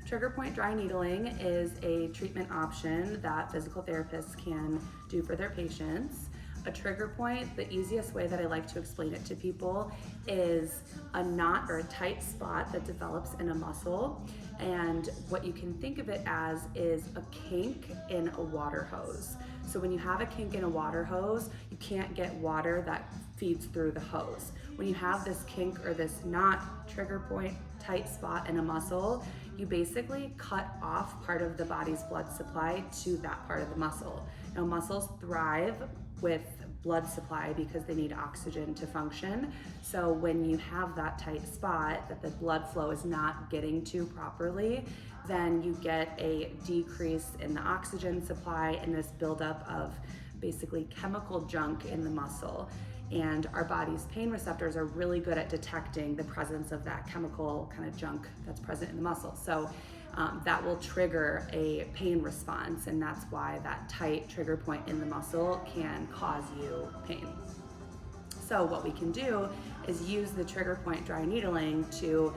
Trigger point dry needling is a treatment option that physical therapists can do for their patients. A trigger point, the easiest way that I like to explain it to people is a knot or a tight spot that develops in a muscle. And what you can think of it as is a kink in a water hose. So when you have a kink in a water hose, you can't get water that feeds through the hose. When you have this kink or this knot, trigger point, tight spot in a muscle, you basically cut off part of the body's blood supply to that part of the muscle. Now, muscles thrive with blood supply because they need oxygen to function. So when you have that tight spot that the blood flow is not getting to properly, then you get a decrease in the oxygen supply and this buildup of basically chemical junk in the muscle. And our body's pain receptors are really good at detecting the presence of that chemical kind of junk that's present in the muscle. So that will trigger a pain response, and that's why that tight trigger point in the muscle can cause you pain. So what we can do is use the trigger point dry needling to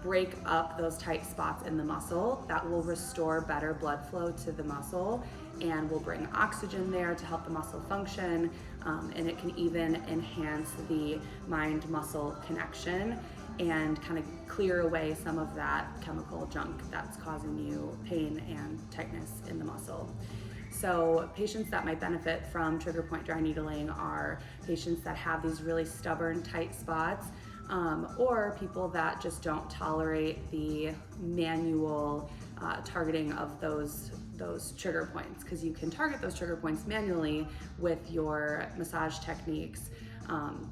break up those tight spots in the muscle. That will restore better blood flow to the muscle and will bring oxygen there to help the muscle function, and it can even enhance the mind-muscle connection and kind of clear away some of that chemical junk that's causing you pain and tightness in the muscle. So patients that might benefit from trigger point dry needling are patients that have these really stubborn tight spots, or people that just don't tolerate the manual targeting of those trigger points, because you can target those trigger points manually with your massage techniques.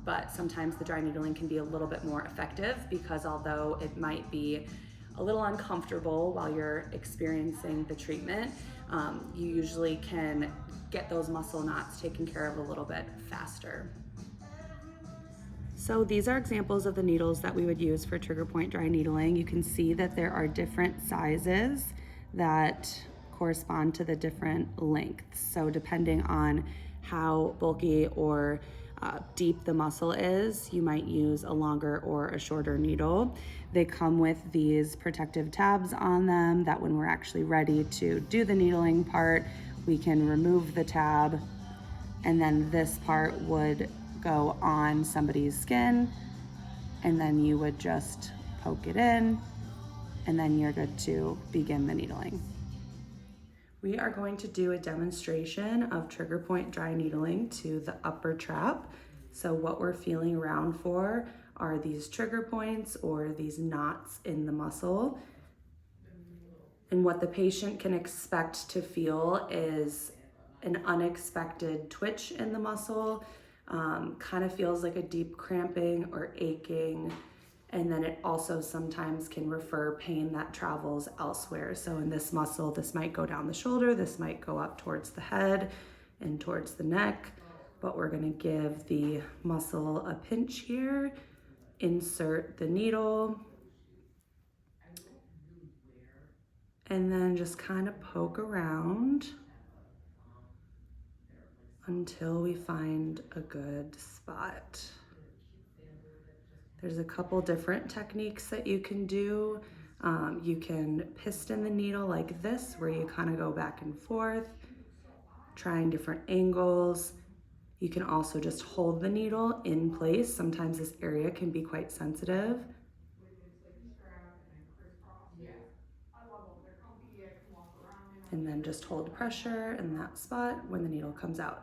But sometimes the dry needling can be a little bit more effective because although it might be a little uncomfortable while you're experiencing the treatment, you usually can get those muscle knots taken care of a little bit faster. So these are examples of the needles that we would use for trigger point dry needling. You can see that there are different sizes that correspond to the different lengths. So depending on how bulky or deep the muscle is, you might use a longer or a shorter needle. They come with these protective tabs on them that when we're actually ready to do the needling part, we can remove the tab, and then this part would go on somebody's skin, and then you would just poke it in, and then you're good to begin the needling. We are going to do a demonstration of trigger point dry needling to the upper trap. So what we're feeling around for are these trigger points or these knots in the muscle. And what the patient can expect to feel is an unexpected twitch in the muscle, kind of feels like a deep cramping or aching. And then it also sometimes can refer pain that travels elsewhere. So in this muscle, this might go down the shoulder, this might go up towards the head and towards the neck, but we're gonna give the muscle a pinch here, insert the needle, and then just kind of poke around until we find a good spot. There's a couple different techniques that you can do. You can piston the needle like this, where you kind of go back and forth, trying different angles. You can also just hold the needle in place. Sometimes this area can be quite sensitive. And then just hold pressure in that spot when the needle comes out.